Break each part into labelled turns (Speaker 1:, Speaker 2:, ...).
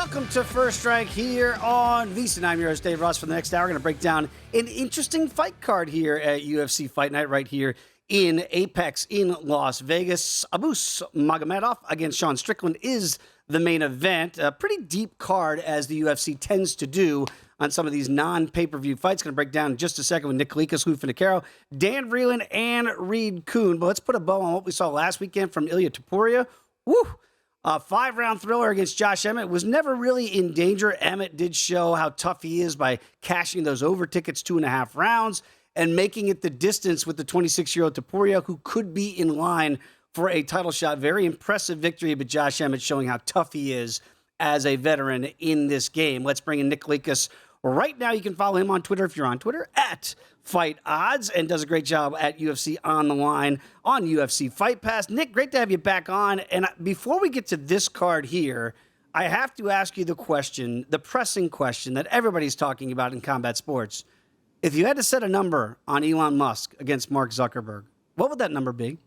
Speaker 1: Welcome to First Strike here on VSiN. I'm your host, Dave Ross. For the next hour, we're going to break down an interesting fight card here at UFC Fight Night right here in Apex in Las Vegas. Abus Magomedov against Sean Strickland is the main event. A pretty deep card, as the UFC tends to do on some of these non-pay-per-view fights. Going to break down in just a second with Nick Kalikas, Finocchiaro, Dan Vreeland, and Kuhn. But let's put a bow on what we saw last weekend from Ilia Topuria. Woo! A 5-round thriller against Josh Emmett. Was never really in danger. Emmett did show how tough he is by cashing those over tickets 2.5 rounds and making it the distance with the 26-year-old Topuria, who could be in line for a title shot. Very impressive victory, but Josh Emmett showing how tough he is as a veteran in this game. Let's bring in Nick Kalikas right now. You can follow him on Twitter if you're on Twitter at Fight Odds, and does a great job at UFC On the Line on UFC Fight Pass. Nick, great to have you back on. And before we get to this card here, I have to ask you the question, the pressing question that everybody's talking about in combat sports. If you had to set a number on Elon Musk against Mark Zuckerberg, what would that number be?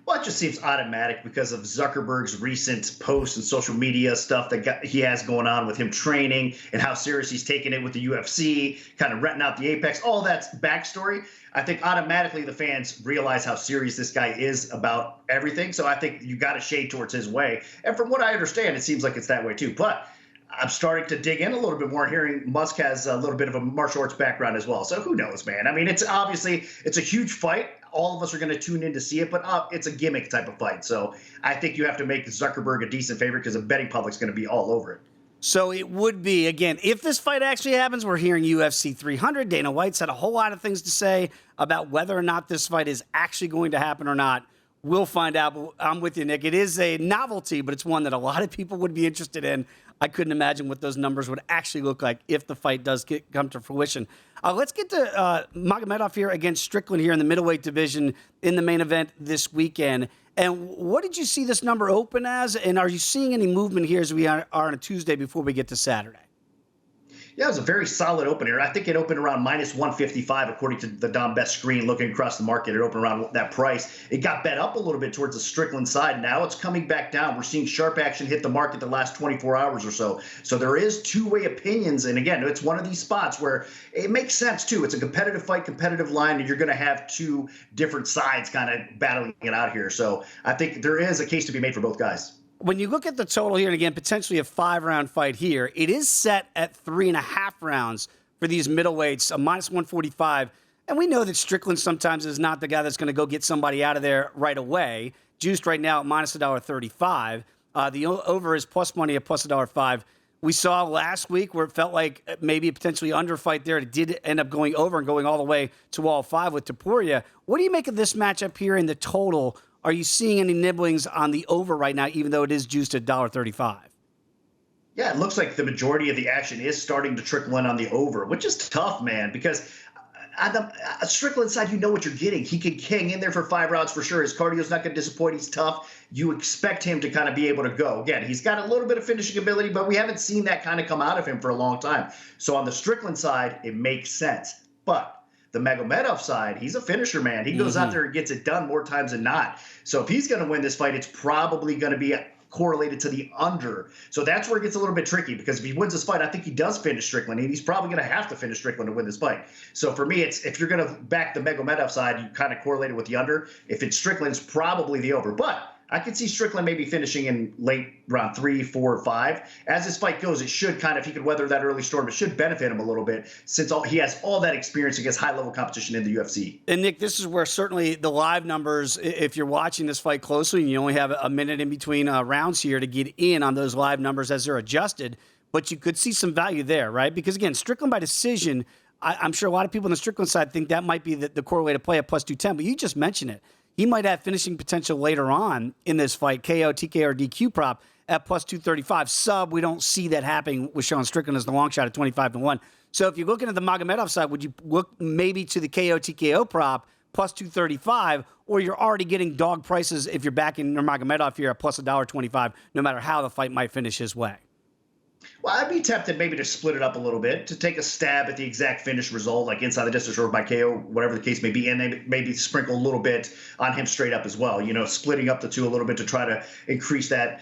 Speaker 2: Well, it just seems automatic because of Zuckerberg's recent posts and social media stuff that he has going on with him training and how serious he's taking it with the UFC, kind of renting out the Apex, all that's backstory. I think automatically the fans realize how serious this guy is about everything. So I think you got to shade towards his way. And from what I understand, it seems like it's that way too. But I'm starting to dig in a little bit more, hearing Musk has a little bit of a martial arts background as well. So who knows, man? I mean, it's a huge fight. All of us are going to tune in to see it, but it's a gimmick type of fight. So I think you have to make Zuckerberg a decent favorite because the betting public's going to be all over it.
Speaker 1: So it would be, again, if this fight actually happens, we're hearing UFC 300. Dana White's had a whole lot of things to say about whether or not this fight is actually going to happen or not. We'll find out. But I'm with you, Nick. It is a novelty, but it's one that a lot of people would be interested in. I couldn't imagine what those numbers would actually look like if the fight does come to fruition. Let's get to Magomedov here against Strickland here in the middleweight division in the main event this weekend. And what did you see this number open as? And are you seeing any movement here as we are on a Tuesday before we get to Saturday?
Speaker 2: Yeah, it was a very solid opener. I think it opened around minus 155, according to the Dom Best screen. Looking across the market, it opened around that price. It got bet up a little bit towards the Strickland side. Now it's coming back down. We're seeing sharp action hit the market the last 24 hours or so. So there is two-way opinions. And again, it's one of these spots where it makes sense, too. It's a competitive fight, competitive line, and you're going to have two different sides kind of battling it out here. So I think there is a case to be made for both guys.
Speaker 1: When you look at the total here, and again, potentially a 5-round fight here, it is set at 3.5 rounds for these middleweights, a minus 145. And we know that Strickland sometimes is not the guy that's going to go get somebody out of there right away. Juiced right now at minus $1.35. The over is plus money at plus $1.05. We saw last week where it felt like maybe a potentially under fight there. It did end up going over and going all the way to all 5 with Topuria. What do you make of this matchup here in the total? Are you seeing any nibblings on the over right now, even though it is juiced at $1.35?
Speaker 2: Yeah, it looks like the majority of the action is starting to trickle in on the over, which is tough, man, because on the Strickland side, you know what you're getting. He can hang in there for 5 rounds for sure. His cardio's not going to disappoint. He's tough. You expect him to kind of be able to go. Again, he's got a little bit of finishing ability, but we haven't seen that kind of come out of him for a long time. So on the Strickland side, it makes sense. But the Magomedov side, he's a finisher, man. He goes out there and gets it done more times than not. So if he's going to win this fight, it's probably going to be correlated to the under. So that's where it gets a little bit tricky, because if he wins this fight, I think he does finish Strickland, and he's probably going to have to finish Strickland to win this fight. So for me, it's if you're going to back the Magomedov side, you kind of correlate it with the under. If it's Strickland, it's probably the over. But I could see Strickland maybe finishing in late round 3, 4, 5. As this fight goes, it should kind of, if he could weather that early storm, it should benefit him a little bit, since he has all that experience against high-level competition in the UFC.
Speaker 1: And, Nick, this is where certainly the live numbers, if you're watching this fight closely and you only have a minute in between rounds here to get in on those live numbers as they're adjusted, but you could see some value there, right? Because, again, Strickland by decision, I'm sure a lot of people on the Strickland side think that might be the core way to play at plus 210, but you just mentioned it. He might have finishing potential later on in this fight, KO, TKO, or DQ prop at plus 235. Sub, we don't see that happening with Sean Strickland as the long shot at 25-1. So if you're looking at the Magomedov side, would you look maybe to the KO, TKO prop plus 235, or you're already getting dog prices if you're backing Magomedov here at plus $1.25, no matter how the fight might finish his way?
Speaker 2: Well, I'd be tempted maybe to split it up a little bit, to take a stab at the exact finish result, like inside the distance or by KO, whatever the case may be, and then maybe sprinkle a little bit on him straight up as well, splitting up the two a little bit to try to increase that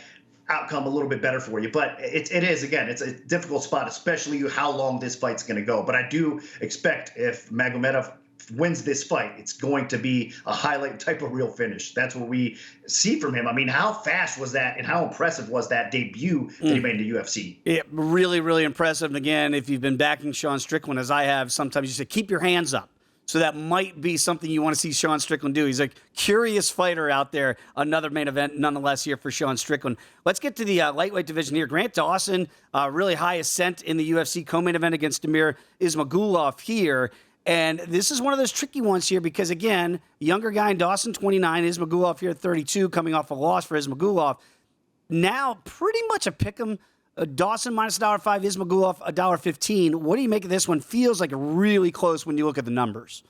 Speaker 2: outcome a little bit better for you. But it is, again, it's a difficult spot, especially how long this fight's going to go. But I do expect if Magomedov wins this fight, it's going to be a highlight type of real finish. That's what we see from him. I mean, how fast was that and how impressive was that debut that he made in the UFC?
Speaker 1: Yeah, really, really impressive. And again, if you've been backing Sean Strickland, as I have, sometimes you say, keep your hands up. So that might be something you want to see Sean Strickland do. He's a curious fighter out there. Another main event, nonetheless, here for Sean Strickland. Let's get to the lightweight division here. Grant Dawson, really high ascent in the UFC co-main event against Damir Ismagulov here. And this is one of those tricky ones here because, again, younger guy in Dawson, 29, Ismagulov here at 32, coming off a loss for Ismagulov. Now, pretty much a pick'em. Dawson minus $1.05, Ismagulov $1.15. What do you make of this one? Feels like really close when you look at the numbers.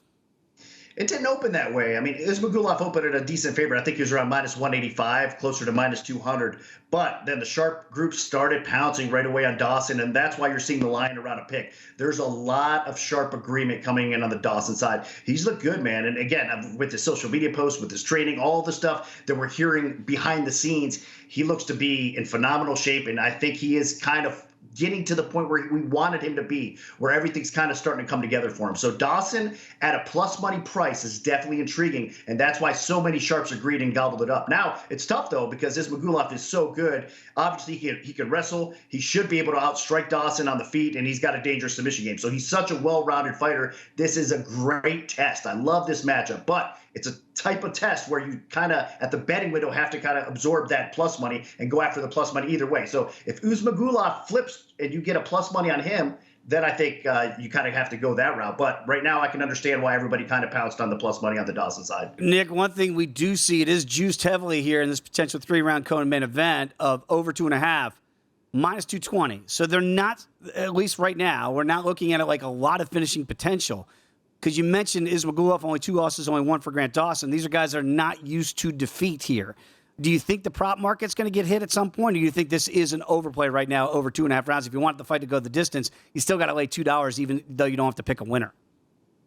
Speaker 2: It didn't open that way. I mean, Ismagulov opened at a decent favorite. I think he was around minus 185, closer to minus 200. But then the sharp group started pouncing right away on Dawson, and that's why you're seeing the line around a pick. There's a lot of sharp agreement coming in on the Dawson side. He's looked good, man. And again, with his social media posts, with his training, all the stuff that we're hearing behind the scenes, he looks to be in phenomenal shape. And I think he is kind of getting to the point where we wanted him to be, where everything's kind of starting to come together for him. So Dawson at a plus money price is definitely intriguing, and that's why so many sharps agreed and gobbled it up. Now, it's tough, though, because Ismagulov is so good. Obviously, he can wrestle. He should be able to outstrike Dawson on the feet, and he's got a dangerous submission game. So he's such a well-rounded fighter. This is a great test. I love this matchup, but it's a type of test where you kind of, at the betting window, have to kind of absorb that plus money and go after the plus money either way. So if Ismagulov flips and you get a plus money on him, then I think you kind of have to go that route. But right now I can understand why everybody kind of pounced on the plus money on the Dawson side.
Speaker 1: Nick, one thing we do see, it is juiced heavily here in this potential 3-round co-main event of over 2.5, minus 220. So they're not, at least right now, we're not looking at it like a lot of finishing potential. Because you mentioned Ismagulov, only 2 losses, only 1 for Grant Dawson. These are guys that are not used to defeat here. Do you think the prop market's going to get hit at some point, or do you think this is an overplay right now, over 2.5 rounds? If you want the fight to go the distance, you still got to lay $2, even though you don't have to pick a winner.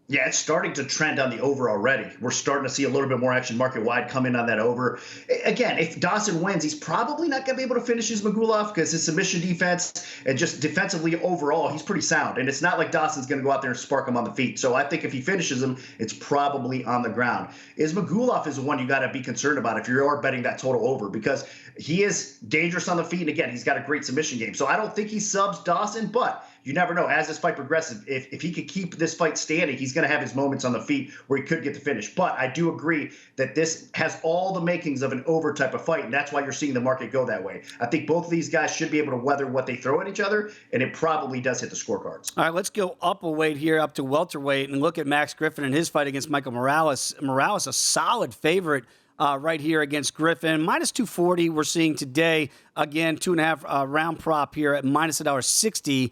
Speaker 2: Yeah, it's starting to trend on the over already. We're starting to see a little bit more action market-wide come in on that over. Again, if Dawson wins, he's probably not going to be able to finish Ismagulov because his submission defense and just defensively overall, he's pretty sound. And it's not like Dawson's going to go out there and spark him on the feet. So I think if he finishes him, it's probably on the ground. Ismagulov is the one you got to be concerned about if you are betting that total over because he is dangerous on the feet. And again, he's got a great submission game. So I don't think he subs Dawson, but you never know. As this fight progresses, if he could keep this fight standing, he's going to have his moments on the feet where he could get the finish. But I do agree that this has all the makings of an over type of fight, and that's why you're seeing the market go that way. I think both of these guys should be able to weather what they throw at each other, and it probably does hit the scorecards.
Speaker 1: All right, let's go up a weight here, up to welterweight, and look at Max Griffin and his fight against Michael Morales. Morales, a solid favorite right here against Griffin. Minus 240 we're seeing today. Again, 2.5 round prop here at minus $1.60.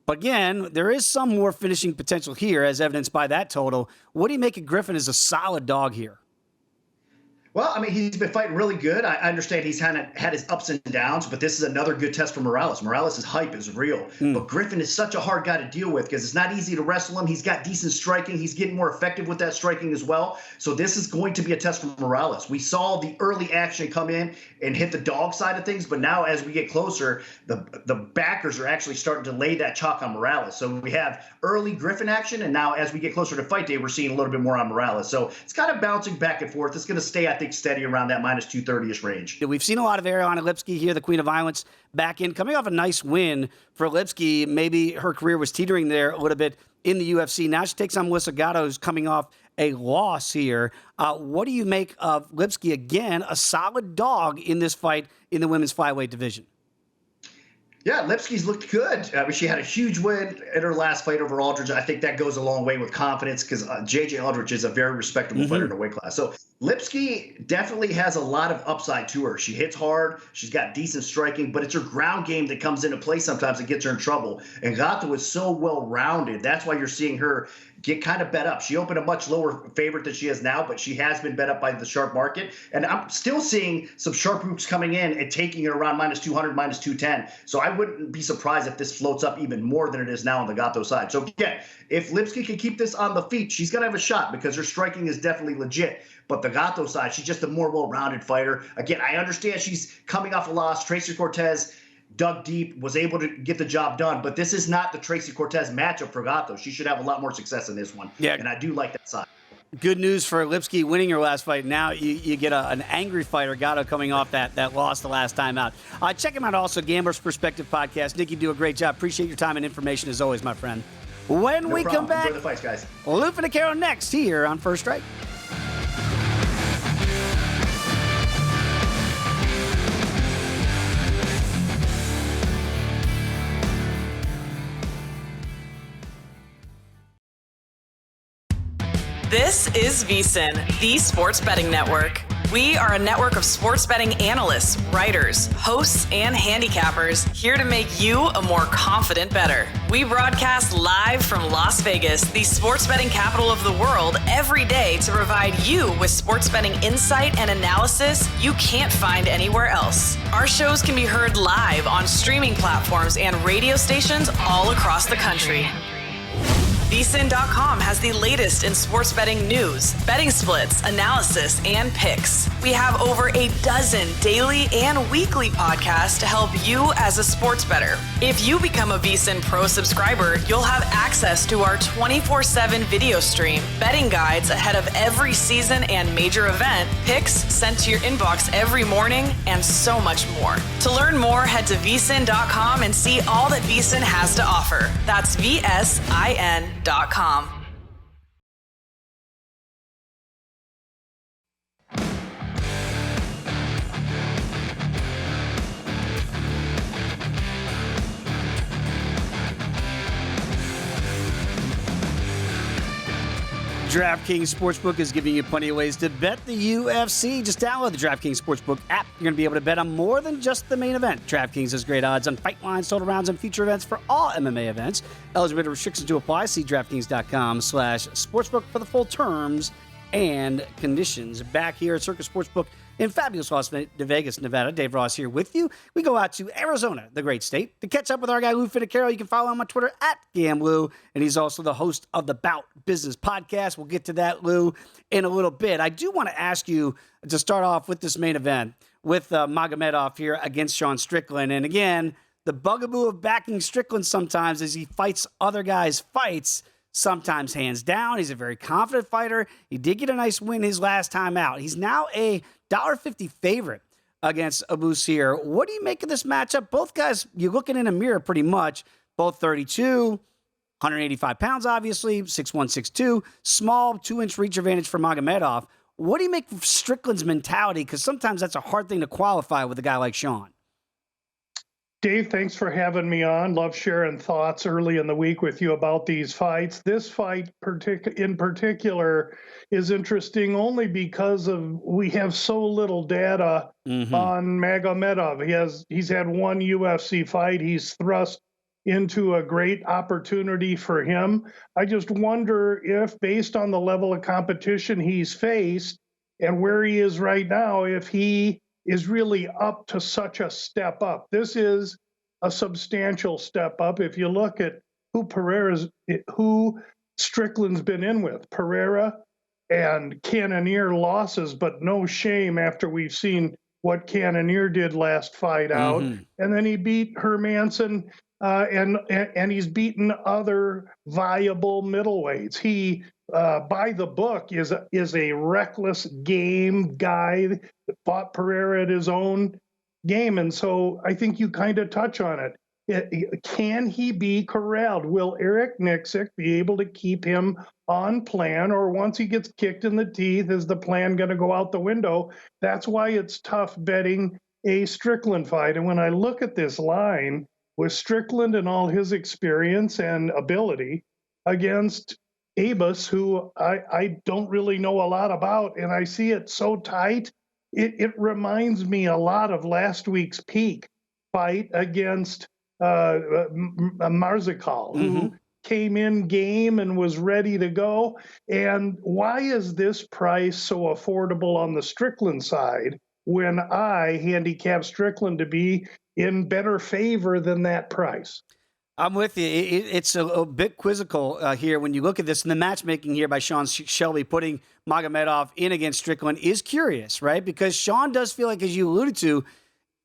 Speaker 1: But again, there is some more finishing potential here, as evidenced by that total. What do you make of Griffin as a solid dog here?
Speaker 2: Well, I mean, he's been fighting really good. I understand he's kind of had his ups and downs, but this is another good test for Morales. Morales' hype is real. But Griffin is such a hard guy to deal with because it's not easy to wrestle him. He's got decent striking. He's getting more effective with that striking as well. So this is going to be a test for Morales. We saw the early action come in and hit the dog side of things, but now as we get closer, the backers are actually starting to lay that chalk on Morales. So we have early Griffin action, and now as we get closer to fight day, we're seeing a little bit more on Morales. So it's kind of bouncing back and forth. It's going to stay, I think, steady around that minus 230-ish range.
Speaker 1: We've seen a lot of Ariane Lipski here, the Queen of Violence, back in, coming off a nice win for Lipski. Maybe her career was teetering there a little bit in the UFC. Now she takes on Melissa Gatto, who's coming off a loss here. What do you make of Lipski? Again, a solid dog in this fight in the women's flyweight division.
Speaker 2: Yeah, Lipski's looked good. I mean, she had a huge win in her last fight over Aldridge. I think that goes a long way with confidence because J.J. Aldridge is a very respectable fighter in the weight class. So Lipski definitely has a lot of upside to her. She hits hard. She's got decent striking, but it's her ground game that comes into play sometimes and gets her in trouble. And Gatto is so well-rounded. That's why you're seeing her get kind of bet up. She opened a much lower favorite than she is now, but she has been bet up by the sharp market. And I'm still seeing some sharp groups coming in and taking it around -200, -210. So I wouldn't be surprised if this floats up even more than it is now on the Gatto side. So again, if Lipski can keep this on the feet, she's going to have a shot because her striking is definitely legit. But the Gatto side, she's just a more well-rounded fighter. Again, I understand she's coming off a loss. Tracy Cortez dug deep, was able to get the job done. But this is not the Tracy Cortez matchup for Gatto. She should have a lot more success in this one.
Speaker 1: Yeah.
Speaker 2: And I do like that side.
Speaker 1: Good news for Lipski winning her last fight. Now you get an angry fighter, Gatto, coming off that loss the last time out. Check him out also, Gambler's Perspective Podcast. Nick, you do a great job. Appreciate your time and information as always, my friend. When we come back,
Speaker 2: enjoy the fights, guys.
Speaker 1: Lou Finocchiaro next here on First Strike.
Speaker 3: This is VSiN, the sports betting network. We are a network of sports betting analysts, writers, hosts, and handicappers here to make you a more confident bettor. We broadcast live from Las Vegas, the sports betting capital of the world, every day to provide you with sports betting insight and analysis you can't find anywhere else. Our shows can be heard live on streaming platforms and radio stations all across the country. VSiN.com has the latest in sports betting news, betting splits, analysis, and picks. We have over a dozen daily and weekly podcasts to help you as a sports bettor. If you become a VSiN Pro subscriber, you'll have access to our 24/7 video stream, betting guides ahead of every season and major event, picks sent to your inbox every morning, and so much more. To learn more, head to VSiN.com and see all that VSiN has to offer. That's VSIN.com.
Speaker 1: DraftKings Sportsbook is giving you plenty of ways to bet the UFC. Just download the DraftKings Sportsbook app. You're going to be able to bet on more than just the main event. DraftKings has great odds on fight lines, total rounds, and future events for all MMA events. Eligibility restrictions to apply. See DraftKings.com/sportsbook for the full terms and conditions. Back here at Circus Sportsbook in fabulous Las Vegas, Nevada. Dave Ross here with you. We go out to Arizona, the great state, to catch up with our guy Lou Finocchiaro. You can follow him on Twitter at GamLou, and he's also the host of the BOUT Business Podcast. We'll get to that, Lou, in a little bit. I do want to ask you to start off with this main event with Magomedov here against Sean Strickland. And again, the bugaboo of backing Strickland sometimes is he fights other guys' fights, sometimes hands down. He's a very confident fighter. He did get a nice win his last time out. He's now a $1.50 favorite against Abus here. What do you make of this matchup? Both guys, you're looking in a mirror pretty much. Both 32, 185 pounds, obviously, 6'1", 6'2", small 2-inch reach advantage for Magomedov. What do you make of Strickland's mentality? Because sometimes that's a hard thing to qualify with a guy like Sean.
Speaker 4: Dave, thanks for having me on. Love sharing thoughts early in the week with you about these fights. This fight in particular is interesting only because we have so little data on Magomedov. He's had one UFC fight. He's thrust into a great opportunity for him. I just wonder if, based on the level of competition he's faced and where he is right now, if he is really up to such a step up. This is a substantial step up. If you look at who Strickland's been in with, Pereira and Cannonier losses, but no shame after we've seen what Cannonier did last fight out. And then he beat Hermansson, and he's beaten other viable middleweights. He, by the book, is a reckless game guy that fought Pereira at his own game. And so I think you kind of touch on it. Can he be corralled? Will Eric Nixick be able to keep him on plan? Or once he gets kicked in the teeth, is the plan going to go out the window? That's why it's tough betting a Strickland fight. And when I look at this line with Strickland and all his experience and ability against Abus, who I don't really know a lot about, and I see it so tight, it reminds me a lot of last week's Peak fight against Marzikal, who came in game and was ready to go. And why is this price so affordable on the Strickland side when I handicap Strickland to be in better favor than that price?
Speaker 1: I'm with you. It's a bit quizzical here when you look at this. And the matchmaking here by Sean Shelby putting Magomedov in against Strickland is curious, right? Because Sean does feel like, as you alluded to,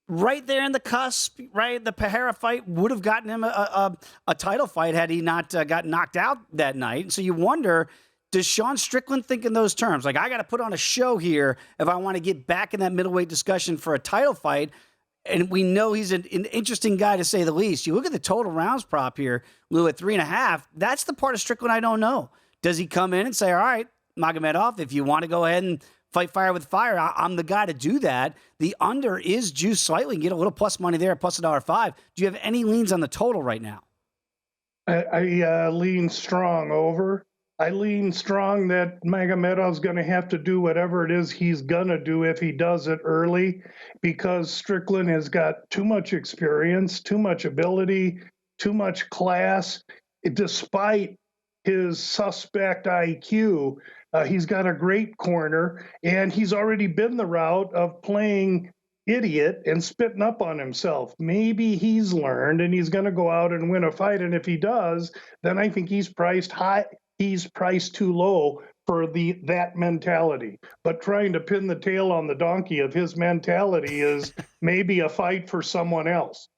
Speaker 1: right there in the cusp, right? The Pereira fight would have gotten him a title fight had he not got knocked out that night. And so you wonder, does Sean Strickland think in those terms? Like, I got to put on a show here if I want to get back in that middleweight discussion for a title fight. And we know he's an interesting guy, to say the least. You look at the total rounds prop here, Lou, at 3.5. That's the part of Strickland I don't know. Does he come in and say, all right, Magomedov, if you want to go ahead and fight fire with fire, I'm the guy to do that. The under is juiced slightly. You get a little plus money there, plus $1.05. Do you have any leans on the total right now?
Speaker 4: I lean strong over. I lean strong that Magomedov's going to have to do whatever it is he's going to do if he does it early, because Strickland has got too much experience, too much ability, too much class. Despite his suspect IQ, he's got a great corner, and he's already been the route of playing idiot and spitting up on himself. Maybe he's learned and he's going to go out and win a fight. And if he does, then I think he's priced high. He's priced too low for that mentality. But trying to pin the tail on the donkey of his mentality is maybe a fight for someone else.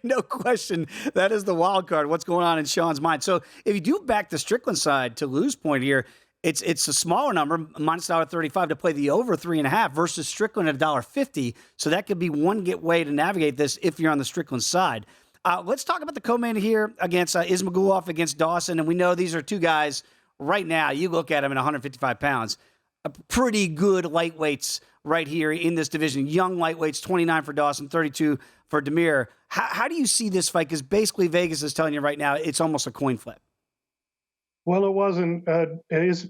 Speaker 1: No question. That is the wild card. What's going on in Sean's mind? So if you do back the Strickland side, to Lou's point here, it's a smaller number, minus $1.35 to play the over 3.5 versus Strickland at $1.50. So that could be one way to navigate this if you're on the Strickland side. Let's talk about the co-main here against Ismagulov against Dawson. And we know these are two guys right now. You look at them at 155 pounds, pretty good lightweights right here in this division. Young lightweights, 29 for Dawson, 32 for Damir. How do you see this fight? Because basically Vegas is telling you right now it's almost a coin flip.
Speaker 4: Well, it wasn't. Damir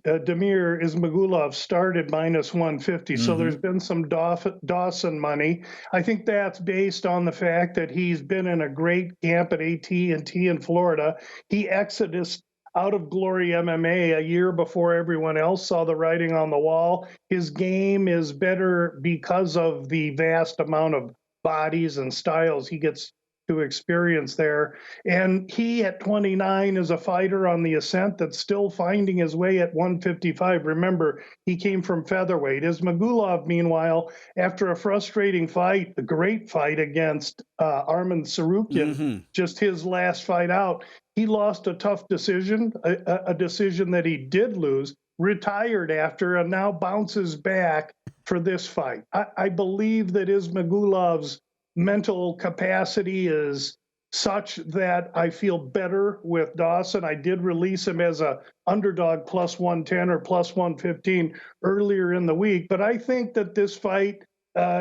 Speaker 4: Ismagulov started minus 150, so there's been some Dawson money. I think that's based on the fact that he's been in a great camp at AT&T in Florida. He exited out of Glory MMA a year before everyone else saw the writing on the wall. His game is better because of the vast amount of bodies and styles he gets to experience there. And he at 29 is a fighter on the ascent that's still finding his way at 155. Remember, he came from featherweight. Ismagulov, meanwhile, after a frustrating fight, a great fight against Arman Tsarukyan, just his last fight out, he lost a tough decision, a decision that he did lose, retired after, and now bounces back for this fight. I believe that Ismagulov's mental capacity is such that I feel better with Dawson. I did release him as a underdog plus 110 or plus 115 earlier in the week, but I think that this fight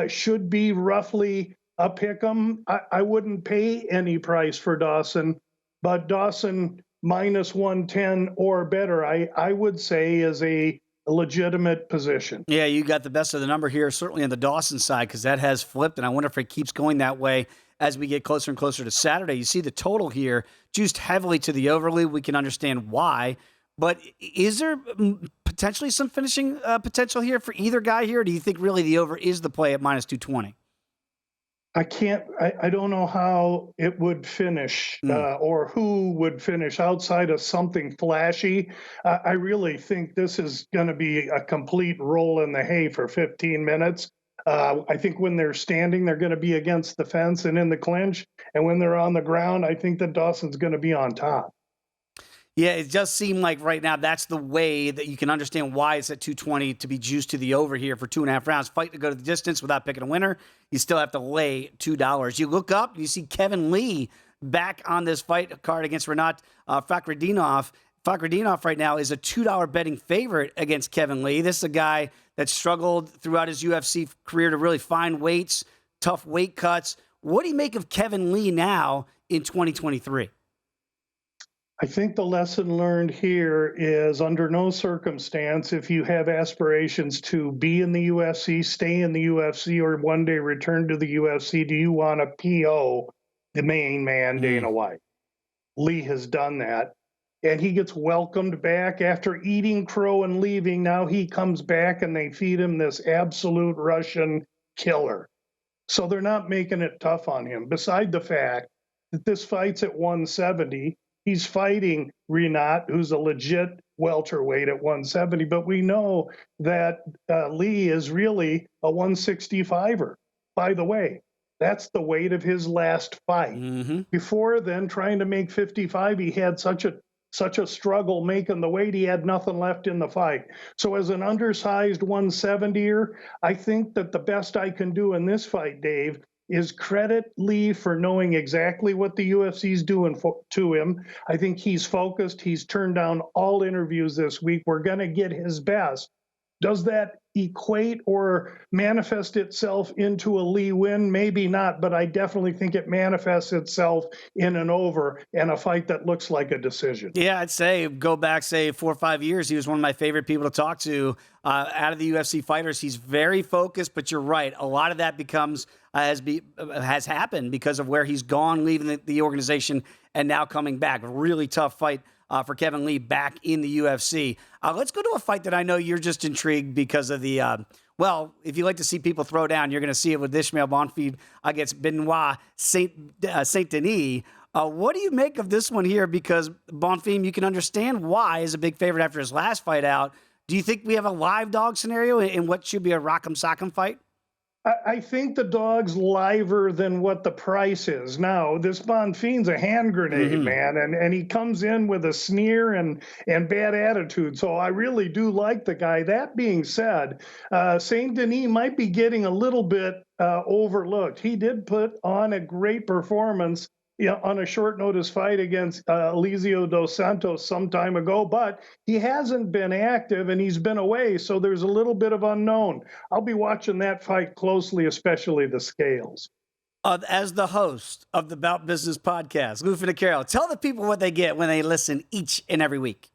Speaker 4: should be roughly a pick'em. I wouldn't pay any price for Dawson, but Dawson minus 110 or better, I would say is a legitimate position.
Speaker 1: Yeah, you got the best of the number here, certainly on the Dawson side, because that has flipped, and I wonder if it keeps going that way as we get closer and closer to Saturday. You see the total here juiced heavily to the overly. We can understand why, but is there potentially some finishing potential here for either guy here, or do you think really the over is the play at minus 220?
Speaker 4: I don't know how it would finish or who would finish outside of something flashy. I really think this is going to be a complete roll in the hay for 15 minutes. I think when they're standing, they're going to be against the fence and in the clinch. And when they're on the ground, I think that Dawson's going to be on top.
Speaker 1: Yeah, it does seem like right now that's the way that you can understand why it's at 220 to be juiced to the over here for 2.5 rounds. Fight to go to the distance without picking a winner. You still have to lay $2. You look up, you see Kevin Lee back on this fight card against Renat Fakhretdinov. Fakhretdinov right now is a $2 betting favorite against Kevin Lee. This is a guy that struggled throughout his UFC career to really find weights, tough weight cuts. What do you make of Kevin Lee now in 2023?
Speaker 4: I think the lesson learned here is under no circumstance, if you have aspirations to be in the UFC, stay in the UFC, or one day return to the UFC, do you want to PO the main man, Dana White? Lee has done that. and he gets welcomed back after eating crow and leaving. Now he comes back and they feed him this absolute Russian killer. So they're not making it tough on him. Beside the fact that this fight's at 170, he's fighting Renat, who's a legit welterweight at 170, but we know that Lee is really a 165er. By the way, that's the weight of his last fight.
Speaker 1: Mm-hmm.
Speaker 4: Before then, trying to make 55, he had such a struggle making the weight, he had nothing left in the fight. So as an undersized 170er, I think that the best I can do in this fight, Dave, is credit Lee for knowing exactly what the UFC's doing to him. I think he's focused. He's turned down all interviews this week. We're going to get his best. Does that equate or manifest itself into a Lee win? Maybe not, but I definitely think it manifests itself in an over and a fight that looks like a decision.
Speaker 1: Yeah, I'd say go back, say 4 or 5 years. He was one of my favorite people to talk to out of the UFC fighters. He's very focused, but you're right. A lot of that becomes has happened because of where he's gone, leaving the organization and now coming back. A really tough fight for Kevin Lee back in the UFC. Let's go to a fight that I know you're just intrigued because of the, if you like to see people throw down, you're going to see it with Ishmael Bonfim against Benoit Saint-Denis. What do you make of this one here? Because Bonfim, you can understand why, is a big favorite after his last fight out. Do you think we have a live dog scenario in what should be a rock'em sock'em fight?
Speaker 4: I think the dog's liver than what the price is. Now, this Bonfim's a hand grenade, man, and he comes in with a sneer and bad attitude. So I really do like the guy. That being said, Saint-Denis might be getting a little bit overlooked. He did put on a great performance on a short notice fight against Eliseo dos Santos some time ago, but he hasn't been active and he's been away, so there's a little bit of unknown. I'll be watching that fight closely, especially the scales.
Speaker 1: As the host of the Bout Business podcast, Lou Finocchiaro, tell the people what they get when they listen each and every week.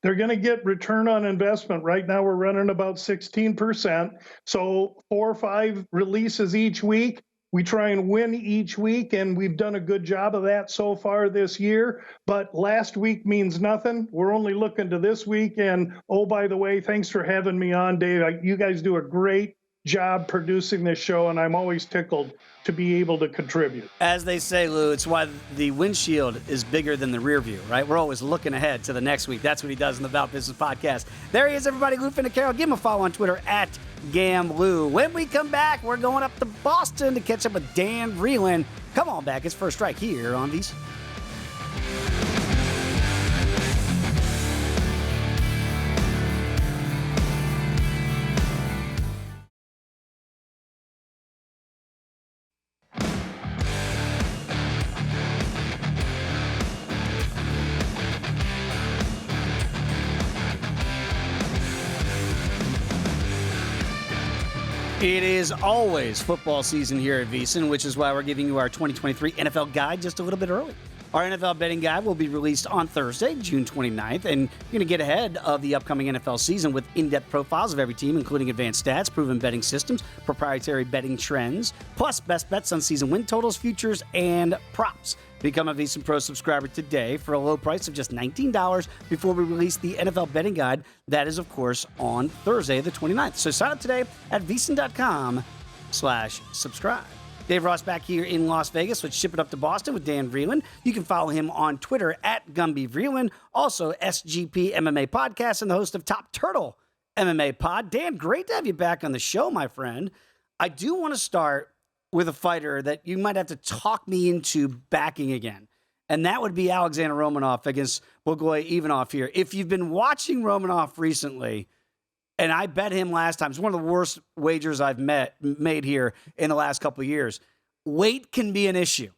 Speaker 4: They're going to get return on investment. Right now we're running about 16%, so 4 or 5 releases each week. We try and win each week, and we've done a good job of that so far this year. But last week means nothing. We're only looking to this week. And, oh, by the way, thanks for having me on, Dave. You guys do a great job producing this show, and I'm always tickled to be able to contribute.
Speaker 1: As they say, Lou, it's why the windshield is bigger than the rear view, right? We're always looking ahead to the next week. That's what he does in the Bout Business podcast. There he is, everybody. Lou Finocchiaro. Give him a follow on Twitter at GamLou. When we come back, we're going up to Boston to catch up with Dan Vreeland. Come on back. It's First Strike here on VSiN. It is always football season here at VSiN, which is why we're giving you our 2023 NFL guide just a little bit early. Our NFL betting guide will be released on Thursday, June 29th, and you're going to get ahead of the upcoming NFL season with in-depth profiles of every team, including advanced stats, proven betting systems, proprietary betting trends, plus best bets on season win totals, futures, and props. Become a VSiN Pro subscriber today for a low price of just $19 before we release the NFL betting guide. That is, of course, on Thursday, the 29th. So sign up today at VSiN.com/subscribe. Dave Ross back here in Las Vegas. Let's ship it up to Boston with Dan Vreeland. You can follow him on Twitter at Gumby Vreeland. Also, SGP MMA Podcast and the host of Top Turtle MMA Pod. Dan, great to have you back on the show, my friend. I do want to start with a fighter that you might have to talk me into backing again. And that would be Alexander Romanov against Bogoy Ivanov here. If you've been watching Romanov recently, and I bet him last time, it's one of the worst wagers I've made here in the last couple of years. Weight can be an issue.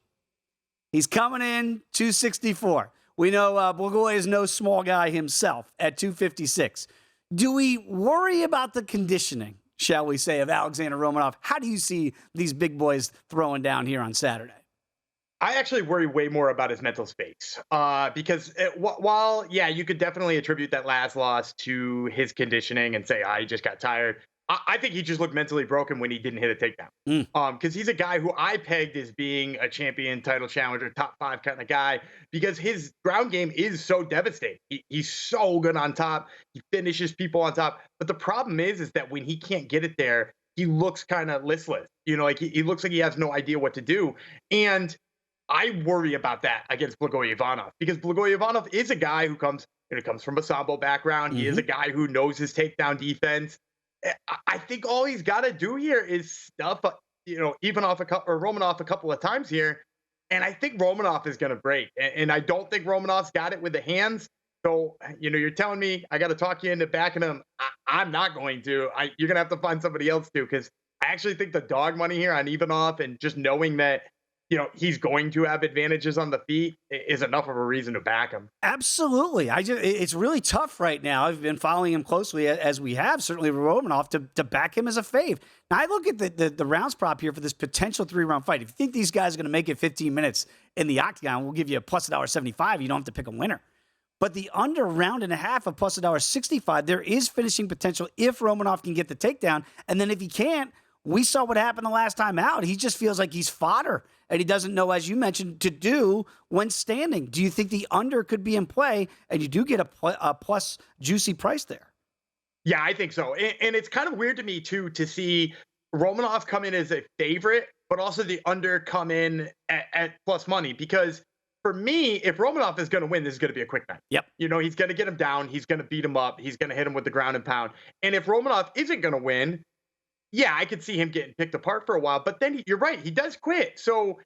Speaker 1: He's coming in 264. We know Bogoy is no small guy himself at 256. Do we worry about the conditioning, shall we say, of Alexander Romanov? How do you see these big boys throwing down here on Saturday?
Speaker 5: I actually worry way more about his mental space because while, yeah, you could definitely attribute that last loss to his conditioning and say, he just got tired. I think he just looked mentally broken when he didn't hit a takedown. Because he's a guy who I pegged as being a champion, title challenger, top 5 kind of guy, because his ground game is so devastating. He's so good on top. He finishes people on top. But the problem is that when he can't get it there, he looks kind of listless. Like he looks like he has no idea what to do. And I worry about that against Blagoy-Ivanov, because Blagoy-Ivanov is a guy who comes from a Sambo background. He is a guy who knows his takedown defense. I think all he's got to do here is stuff, Romanov a couple of times here. And I think Romanov is going to break. And I don't think Romanov's got it with the hands. So, you're telling me I got to talk you into backing him. I'm not going to. You're going to have to find somebody else to, because I actually think the dog money here on Ivanov, and just knowing that, he's going to have advantages on the feet, is enough of a reason to back him.
Speaker 1: Absolutely. It's really tough right now. I've been following him closely, as we have, certainly Romanov, to back him as a fave. Now, I look at the rounds prop here for this potential 3-round fight. If you think these guys are going to make it 15 minutes in the octagon, we'll give you a plus $1.75. You don't have to pick a winner. But the under round and a half of plus $1.65, there is finishing potential if Romanov can get the takedown. And then if he can't, we saw what happened the last time out. He just feels like he's fodder, and he doesn't know, as you mentioned, to do when standing. Do you think the under could be in play, and you do get a plus juicy price there?
Speaker 5: Yeah, I think so. And it's kind of weird to me, too, to see Romanov come in as a favorite, but also the under come in at plus money. Because for me, if Romanov is going to win, this is going to be a quick night.
Speaker 1: Yep.
Speaker 5: He's going to get him down. He's going to beat him up. He's going to hit him with the ground and pound. And if Romanov isn't going to win, yeah, I could see him getting picked apart for a while, but then you're right, he does quit. So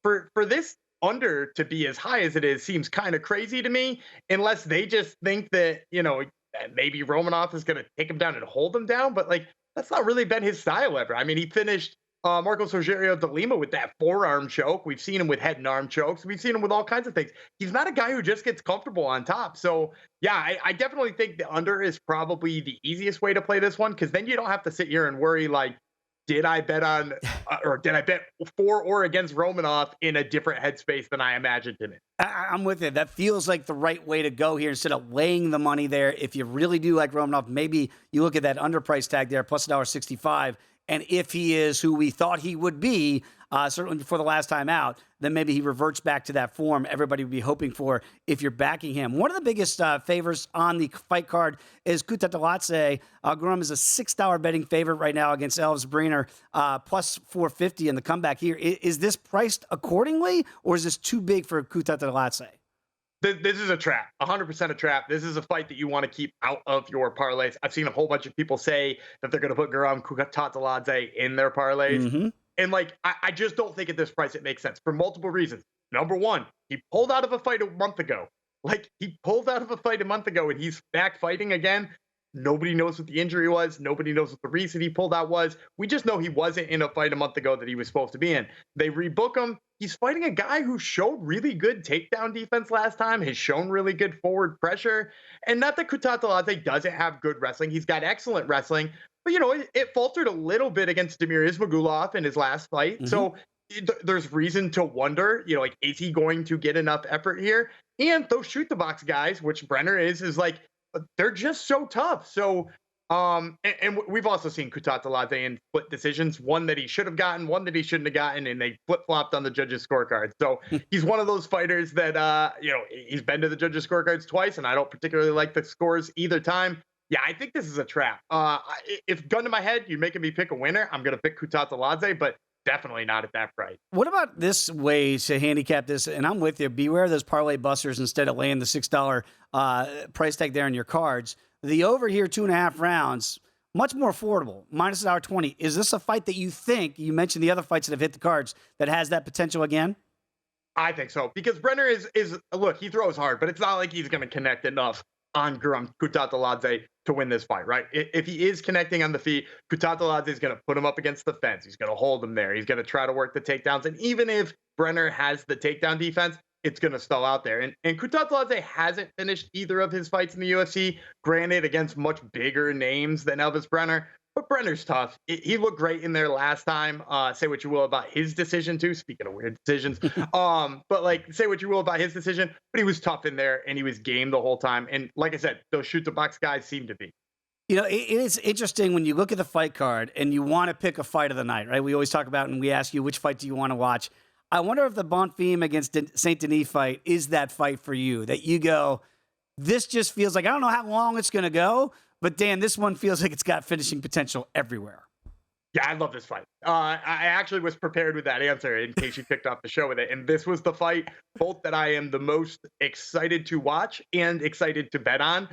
Speaker 5: for this under to be as high as it is seems kind of crazy to me, unless they just think that, maybe Romanov is going to take him down and hold him down. But that's not really been his style ever. I mean, he finished Marcos Rogerio de Lima with that forearm choke. We've seen him with head and arm chokes. We've seen him with all kinds of things. He's not a guy who just gets comfortable on top. So yeah, I definitely think the under is probably the easiest way to play this one, because then you don't have to sit here and worry, did I bet on or did I bet for or against Romanov in a different headspace than I imagined him in?
Speaker 1: I'm with it. That feels like the right way to go here, instead of laying the money there. If you really do like Romanov, maybe you look at that underprice tag there, plus $1.65. And if he is who we thought he would be, certainly before the last time out, then maybe he reverts back to that form everybody would be hoping for if you're backing him. One of the biggest favors on the fight card is Kutateladze. Guram is a $6 betting favorite right now against Elves Briner, plus 450 in the comeback here. Is this priced accordingly, or is this too big for Kutateladze?
Speaker 5: This is a trap, 100% a trap. This is a fight that you want to keep out of your parlays. I've seen a whole bunch of people say that they're going to put Guram Kutateladze in their parlays. Mm-hmm. And I just don't think at this price it makes sense for multiple reasons. Number one, he pulled out of a fight a month ago. He pulled out of a fight a month ago, and he's back fighting again. Nobody knows what the injury was. Nobody knows what the reason he pulled out was. We just know he wasn't in a fight a month ago that he was supposed to be in. They rebook him. He's fighting a guy who showed really good takedown defense last time, has shown really good forward pressure. And not that Kutateladze doesn't have good wrestling. He's got excellent wrestling. But, it faltered a little bit against Damir Ismagulov in his last fight. Mm-hmm. So there's reason to wonder, is he going to get enough effort here? And those shoot the box guys, which Brenner is they're just so tough. So, and we've also seen Kutateladze in split decisions, one that he should have gotten, one that he shouldn't have gotten, and they flip-flopped on the judges' scorecards. So he's one of those fighters that, he's been to the judges' scorecards twice, and I don't particularly like the scores either time. Yeah, I think this is a trap. If gun to my head, you're making me pick a winner, I'm going to pick Kutateladze, but definitely not at that price.
Speaker 1: What about this way to handicap this? And I'm with you. Beware of those parlay busters instead of laying the $6 price tag there in your cards. The over here, 2.5 rounds, much more affordable, minus $1.20. Is this a fight that you think, you mentioned the other fights that have hit the cards, that has that potential again?
Speaker 5: I think so, because Brenner is look, he throws hard, but it's not like he's going to connect enough on Guram Kutateladze to win this fight, right? If he is connecting on the feet, Kutateladze is going to put him up against the fence. He's going to hold him there. He's going to try to work the takedowns. And even if Brenner has the takedown defense, it's going to stall out there. And Kutateladze hasn't finished either of his fights in the UFC, granted against much bigger names than Elvis Brenner. But Brenner's tough. He looked great in there last time. Say what you will about his decision too. Speaking of weird decisions, but say what you will about his decision, but he was tough in there and he was game the whole time. And like I said, those shoot the box guys seem to be.
Speaker 1: You know, it is interesting when you look at the fight card and you want to pick a fight of the night, right? We always talk about and we ask you, which fight do you want to watch? I wonder if the Bonfim against St. Denis fight is that fight for you, that you go, this just feels like, I don't know how long it's going to go, but Dan, this one feels like it's got finishing potential everywhere.
Speaker 5: Yeah, I love this fight. I actually was prepared with that answer in case you picked off the show with it. And this was the fight both that I am the most excited to watch and excited to bet on,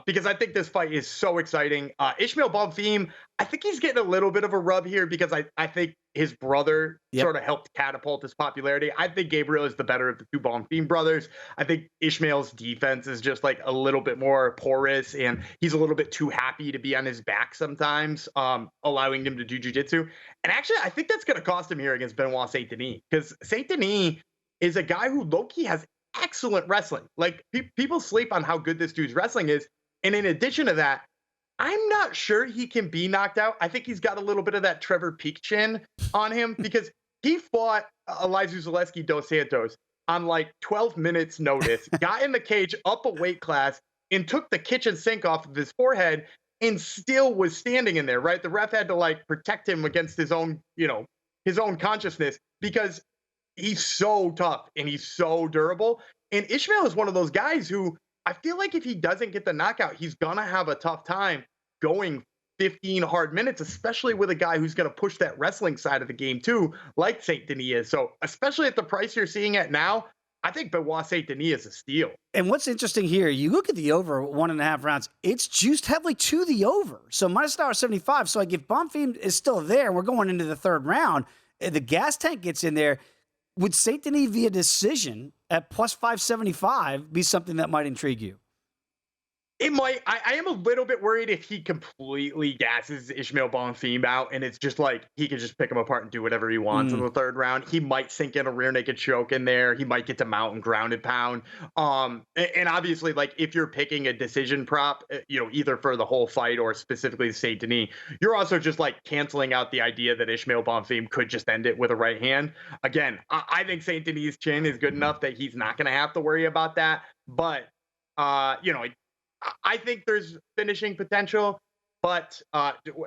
Speaker 5: because I think this fight is so exciting. Ismail Bonfim, I think he's getting a little bit of a rub here because I think his brother sort of helped catapult his popularity. I think Gabriel is the better of the two Bonfim brothers. I think Ishmael's defense is just like a little bit more porous, and he's a little bit too happy to be on his back sometimes, allowing him to do jiu-jitsu. And actually, I think that's going to cost him here against Benoit St. Denis, because St. Denis is a guy who low-key has excellent wrestling. Like, people sleep on how good this dude's wrestling is. And in addition to that, I'm not sure he can be knocked out. I think he's got a little bit of that Trevor Peak chin on him, because he fought Elizeu Zaleski dos Santos on like 12 minutes notice, got in the cage up a weight class, and took the kitchen sink off of his forehead and still was standing in there, right? The ref had to like protect him against his own, his own consciousness, because he's so tough and he's so durable. And Ishmael is one of those guys who I feel like if he doesn't get the knockout, he's going to have a tough time going 15 hard minutes, especially with a guy who's going to push that wrestling side of the game too, like St. Denis is. So especially at the price you're seeing it now, I think Benoit St. Denis is a steal.
Speaker 1: And what's interesting here, you look at the over 1.5 rounds, it's juiced heavily to the over. So minus $1.75. So like if Bonfim is still there and we're going into the third round, the gas tank gets in there, would St. Denis via decision at plus 575 be something that might intrigue you?
Speaker 5: It might. I am a little bit worried if he completely gasses Ismail Bonfim out and it's just like he can just pick him apart and do whatever he wants in the third round. He might sink in a rear naked choke in there. He might get to mount and ground and pound. And obviously, like if you're picking a decision prop, either for the whole fight or specifically St. Denis, you're also just like canceling out the idea that Ismail Bonfim could just end it with a right hand. Again, I think St. Denis' chin is good enough that he's not going to have to worry about that. But, I think there's finishing potential, but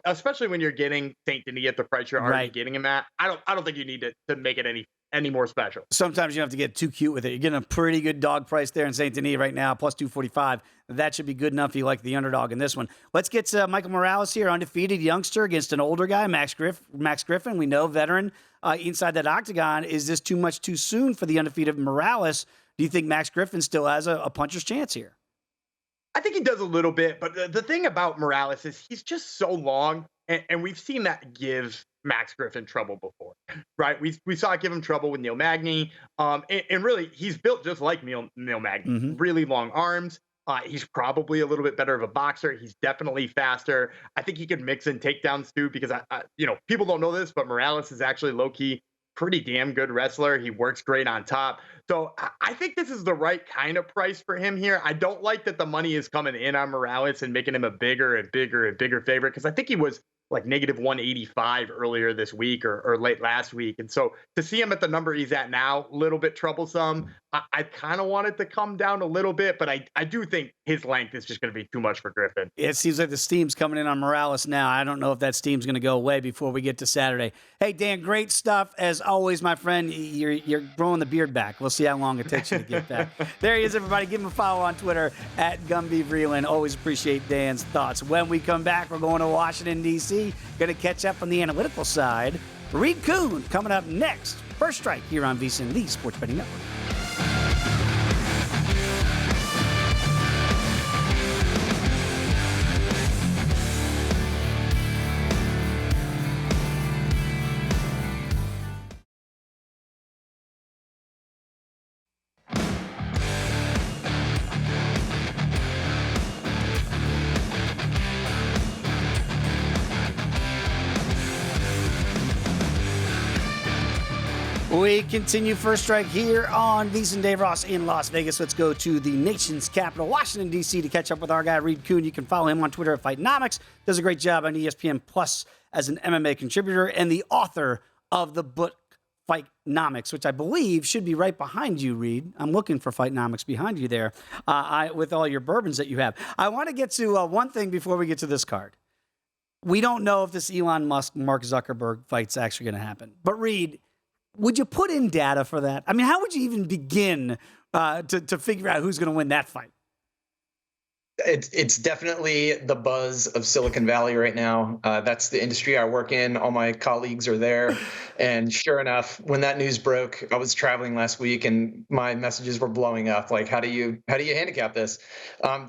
Speaker 5: especially when you're getting St. Denis at the price you're already getting him at, I don't think you need to make it any more special.
Speaker 1: Sometimes you have to get too cute with it. You're getting a pretty good dog price there in St. Denis right now, plus 245. That should be good enough if you like the underdog in this one. Let's get to Michael Morales here, undefeated youngster against an older guy, Max Griffin. We know veteran inside that octagon. Is this too much too soon for the undefeated Morales? Do you think Max Griffin still has a puncher's chance here?
Speaker 5: I think he does a little bit, but the thing about Morales is he's just so long, and we've seen that give Max Griffin trouble before, right? We saw it give him trouble with Neil Magny, and really, he's built just like Neil Magny, really long arms. He's probably a little bit better of a boxer. He's definitely faster. I think he can mix in takedowns too, because people don't know this, but Morales is actually low-key pretty damn good wrestler. He works great on top. So I think this is the right kind of price for him here. I don't like that the money is coming in on Morales and making him a bigger and bigger and bigger favorite, because I think he was like negative 185 earlier this week or late last week. And so to see him at the number he's at now, a little bit troublesome. I kind of want it to come down a little bit, but I do think his length is just going to be too much for Griffin.
Speaker 1: It seems like the steam's coming in on Morales now. I don't know if that steam's going to go away before we get to Saturday. Hey, Dan, great stuff. As always, my friend, you're growing the beard back. We'll see how long it takes you to get back. There he is, everybody. Give him a follow on Twitter at Gumby Vreeland. Always appreciate Dan's thoughts. When we come back, we're going to Washington, D.C. Going to catch up on the analytical side. Reed Kuhn coming up next. First Strike here on VSiN, the Sports Betting Network. We continue First Strike here on VSiN. Dave Ross in Las Vegas. Let's go to the nation's capital, Washington, D.C., to catch up with our guy, Reed Kuhn. You can follow him on Twitter at Fightnomics. Does a great job on ESPN Plus as an MMA contributor and the author of the book Fightnomics, which I believe should be right behind you, Reed. I'm looking for Fightnomics behind you there with all your bourbons that you have. I want to get to one thing before we get to this card. We don't know if this Elon Musk, Mark Zuckerberg fight's actually going to happen. But Reed, would you put in data for that? I mean, how would you even begin to figure out who's going to win that fight?
Speaker 6: It's definitely the buzz of Silicon Valley right now. That's the industry I work in. All my colleagues are there. And sure enough, when that news broke, I was traveling last week and my messages were blowing up. Like, how do you handicap this?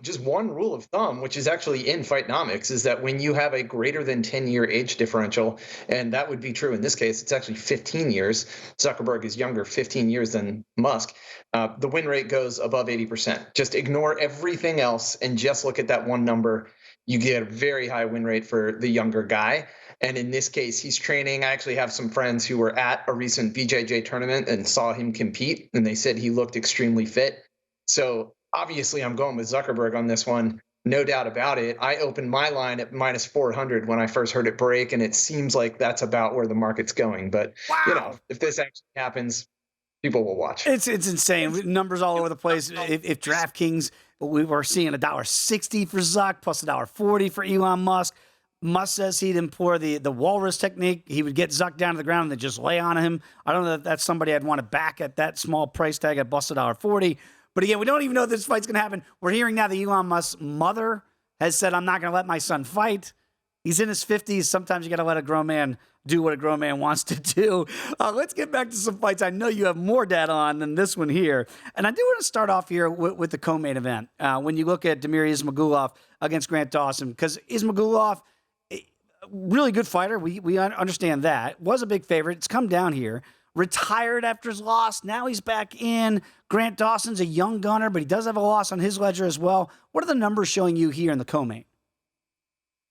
Speaker 6: Just one rule of thumb, which is actually in Fightnomics, is that when you have a greater than 10-year age differential, and that would be true in this case, it's actually 15 years. Zuckerberg is younger 15 years than Musk. The win rate goes above 80%. Just ignore everything else and just look at that one number. You get a very high win rate for the younger guy. And in this case, he's training. I actually have some friends who were at a recent BJJ tournament and saw him compete, and they said he looked extremely fit. So obviously I'm going with Zuckerberg on this one. No doubt about it. I opened my line at minus 400 when I first heard it break, and it seems like that's about where the market's going. But, if this actually happens, people will watch.
Speaker 1: It's insane. Numbers all over the place. If DraftKings, we were seeing $1.60 for Zuck plus $1.40 for Elon Musk. Musk says he'd employ the walrus technique. He would get Zuck down to the ground and then just lay on him. I don't know if that's somebody I'd want to back at that small price tag at plus $1.40. But again, we don't even know if this fight's going to happen. We're hearing now that Elon Musk's mother has said, I'm not going to let my son fight. He's in his 50s. Sometimes you got to let a grown man do what a grown man wants to do. Let's get back to some fights I know you have more data on than this one here. And I do want to start off here with the co-main event. When you look at Damir Ismagulov against Grant Dawson, because Ismagulov, really good fighter. We understand that. Was a big favorite. It's come down here. Retired after his loss. Now he's back in. Grant Dawson's a young gunner, but he does have a loss on his ledger as well. What are the numbers showing you here in the co-main?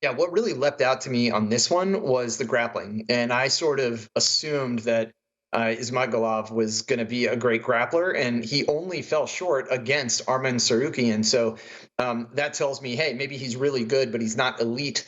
Speaker 6: Yeah, what really leapt out to me on this one was the grappling. And I sort of assumed that Ismagulov was going to be a great grappler, and he only fell short against Arman Tsarukyan. So that tells me, hey, maybe he's really good, but he's not elite.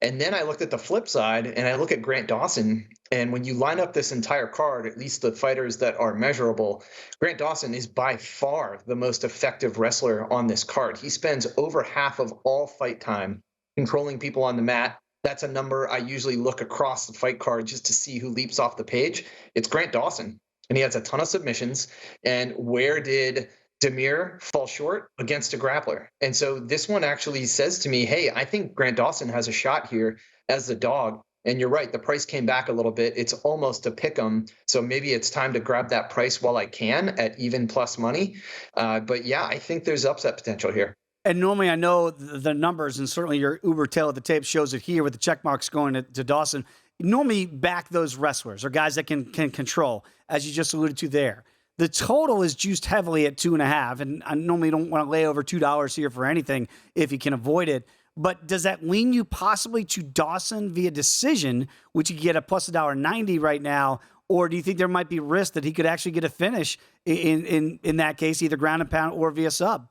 Speaker 6: And then I looked at the flip side, and I look at Grant Dawson. And when you line up this entire card, at least the fighters that are measurable, Grant Dawson is by far the most effective wrestler on this card. He spends over half of all fight time controlling people on the mat. That's a number I usually look across the fight card just to see who leaps off the page. It's Grant Dawson, and he has a ton of submissions. And where did Damir fall short? Against a grappler. And so this one actually says to me, hey, I think Grant Dawson has a shot here as the dog. And you're right, the price came back a little bit. It's almost a pick 'em. So maybe it's time to grab that price while I can at even plus money. But yeah, I think there's upset potential here.
Speaker 1: And normally I know the numbers, and certainly your Uber tail of the tape shows it here with the check marks going to Dawson. You normally back those wrestlers or guys that can control, as you just alluded to there. The total is juiced heavily at 2.5, and I normally don't want to lay over $2 here for anything if you can avoid it. But does that lean you possibly to Dawson via decision, which you get a plus $1.90 right now, or do you think there might be risk that he could actually get a finish in that case, either ground and pound or via sub?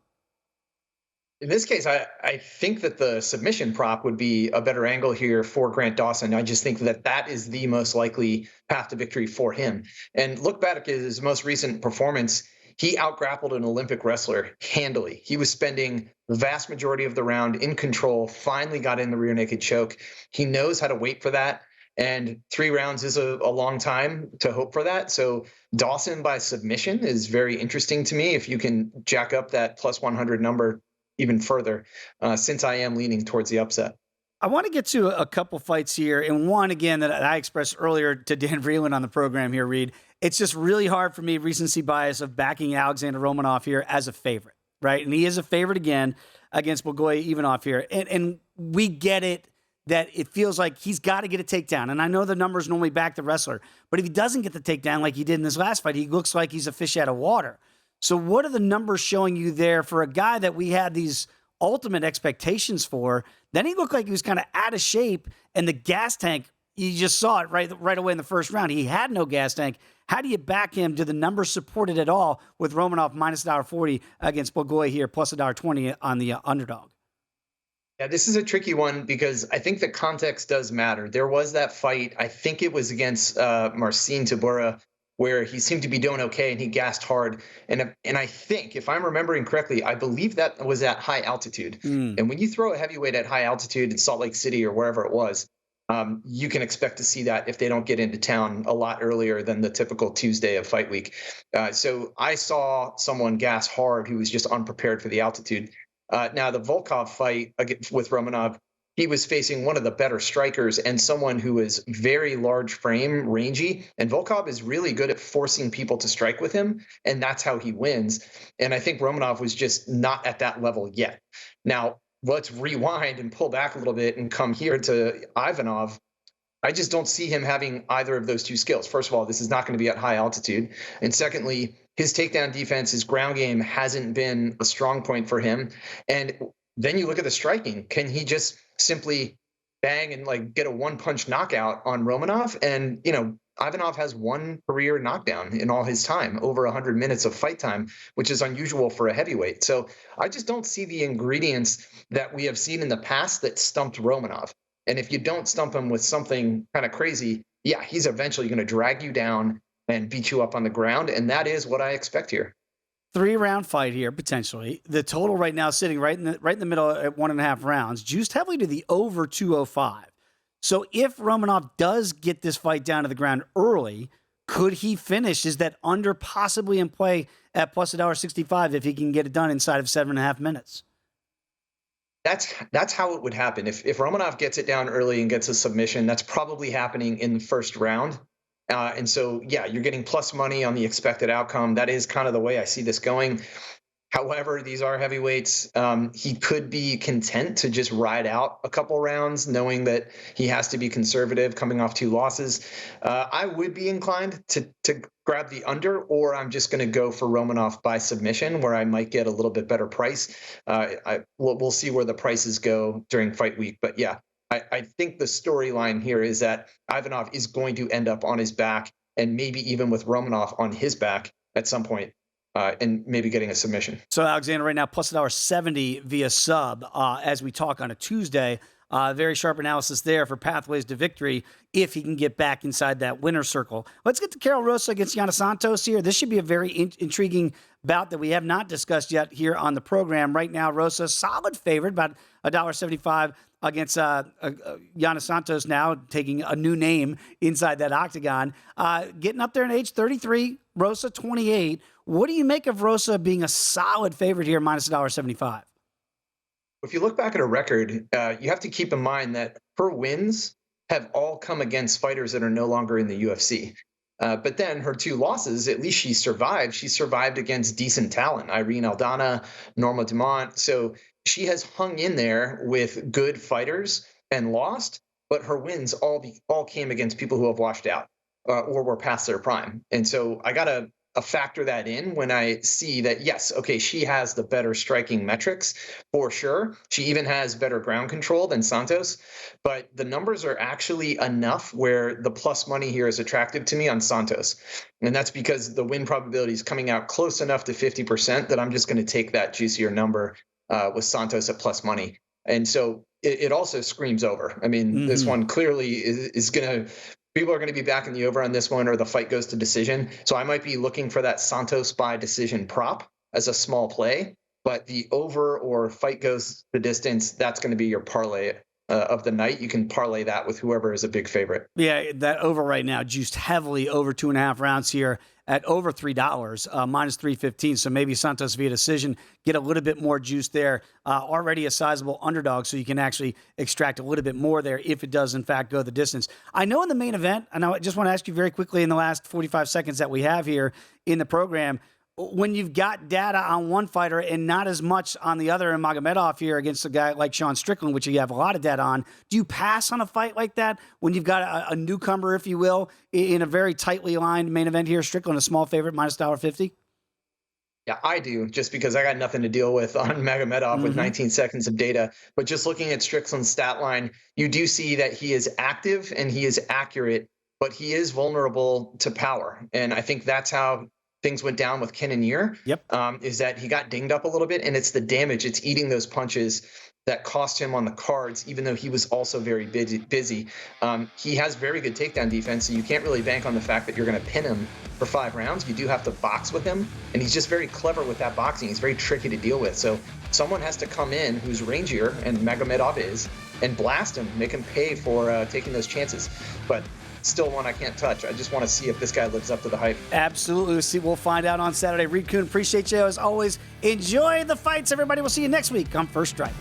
Speaker 6: In this case, I think that the submission prop would be a better angle here for Grant Dawson. I just think that that is the most likely path to victory for him. And look back at his most recent performance. He outgrappled an Olympic wrestler handily. He was spending the vast majority of the round in control, finally got in the rear naked choke. He knows how to wait for that. And 3 rounds is a long time to hope for that. So Dawson by submission is very interesting to me if you can jack up that plus 100 number even further, since I am leaning towards the upset.
Speaker 1: I want to get to a couple fights here, and one, again, that I expressed earlier to Dan Vreeland on the program here, Reed. It's just really hard for me, recency bias, of backing Alexander Romanov here as a favorite, right? And he is a favorite again against Blagoy Ivanov here. And we get it that it feels like he's got to get a takedown. And I know the numbers normally back the wrestler, but if he doesn't get the takedown like he did in this last fight, he looks like he's a fish out of water. So what are the numbers showing you there for a guy that we had these ultimate expectations for? Then he looked like he was kind of out of shape, and the gas tank, you just saw it right away in the first round. He had no gas tank. How do you back him? Do the numbers support it at all with Romanov minus $1.40 against Blagoy here, plus $1.20 on the underdog?
Speaker 6: Yeah, this is a tricky one because I think the context does matter. There was that fight, I think it was against Marcin Tybura, where he seemed to be doing okay and he gassed hard. And I think, if I'm remembering correctly, I believe that was at high altitude. And when you throw a heavyweight at high altitude in Salt Lake City or wherever it was, you can expect to see that if they don't get into town a lot earlier than the typical Tuesday of fight week. So I saw someone gas hard who was just unprepared for the altitude. Now, the Volkov fight with Romanov, he was facing one of the better strikers and someone who is very large frame, rangy. And Volkov is really good at forcing people to strike with him, and that's how he wins. And I think Romanov was just not at that level yet. Now, let's rewind and pull back a little bit and come here to Ivanov. I just don't see him having either of those two skills. First of all, this is not going to be at high altitude. And secondly, his takedown defense, his ground game hasn't been a strong point for him. And then you look at the striking. Can he just simply bang and like get a one-punch knockout on Romanov? And, you know, Ivanov has one career knockdown in all his time, over 100 minutes of fight time, which is unusual for a heavyweight. So I just don't see the ingredients that we have seen in the past that stumped Romanov. And if you don't stump him with something kind of crazy, yeah, he's eventually going to drag you down and beat you up on the ground. And that is what I expect here.
Speaker 1: 3-round fight here, potentially. The total right now sitting right in the middle at 1.5 rounds, juiced heavily to the over 205. So if Romanov does get this fight down to the ground early, could he finish? Is that under possibly in play at plus $1.65 if he can get it done inside of 7.5 minutes?
Speaker 6: That's how it would happen. If Romanov gets it down early and gets a submission, that's probably happening in the first round. And so, yeah, you're getting plus money on the expected outcome. That is kind of the way I see this going. However, these are heavyweights. He could be content to just ride out a couple rounds, knowing that he has to be conservative coming off 2 losses. I would be inclined to grab the under, or I'm just going to go for Romanov by submission, where I might get a little bit better price. We'll see where the prices go during fight week. But yeah, I think the storyline here is that Ivanov is going to end up on his back, and maybe even with Romanov on his back at some point. And maybe getting a submission.
Speaker 1: So Alexander right now plus $1.70 via sub as we talk on a Tuesday. Very sharp analysis there for pathways to victory if he can get back inside that winner's circle. Let's get to Karol Rosa against Yana Santos here. This should be a very intriguing bout that we have not discussed yet here on the program. Right now, Rosa solid favorite, about $1.75 against Yana Santos, now taking a new name inside that octagon. Getting up there in age, 33, Rosa 28. What do you make of Rosa being a solid favorite here, minus $1.75?
Speaker 6: If you look back at her record, you have to keep in mind that her wins have all come against fighters that are no longer in the UFC. But then her 2 losses, at least she survived. She survived against decent talent, Irene Aldana, Norma Dumont. So she has hung in there with good fighters and lost, but her wins all came against people who have washed out or were past their prime. And so I got to factor that in when I see that, yes, okay, she has the better striking metrics for sure. She even has better ground control than Santos, but the numbers are actually enough where the plus money here is attractive to me on Santos. And that's because the win probability is coming out close enough to 50% that I'm just going to take that juicier number with Santos at plus money. And so it also screams over. I mean, this one clearly is going to, people are going to be back in the over on this one, or the fight goes to decision. So I might be looking for that Santos by decision prop as a small play, but the over or fight goes the distance, that's going to be your parlay of the night. You can parlay that with whoever is a big favorite.
Speaker 1: Yeah, that over right now, juiced heavily over 2.5 rounds here at over $3, minus 315. So maybe Santos via decision, get a little bit more juice there. Already a sizable underdog, so you can actually extract a little bit more there if it does, in fact, go the distance. I know in the main event, and I just want to ask you very quickly in the last 45 seconds that we have here in the program, when you've got data on one fighter and not as much on the other, and Magomedov here against a guy like Sean Strickland, which you have a lot of data on, do you pass on a fight like that when you've got a newcomer, if you will, in a very tightly lined main event here? Strickland, a small favorite, minus $1.50?
Speaker 6: Yeah, I do, just because I got nothing to deal with on Magomedov with 19 seconds of data. But just looking at Strickland's stat line, you do see that he is active and he is accurate, but he is vulnerable to power. And I think that's how things went down with Cannonier, is that he got dinged up a little bit, and it's the damage. It's eating those punches that cost him on the cards, even though he was also very busy. He has very good takedown defense, so you can't really bank on the fact that you're going to pin him for 5 rounds. You do have to box with him, and he's just very clever with that boxing. He's very tricky to deal with. So someone has to come in who's rangier, and Magomedov is, and blast him, make him pay for taking those chances. But still one I can't touch. I just want to see if this guy lives up to the hype.
Speaker 1: Absolutely. We'll find out on Saturday. Reed Kuhn, appreciate you as always. Enjoy the fights, everybody. We'll see you next week on First Strike.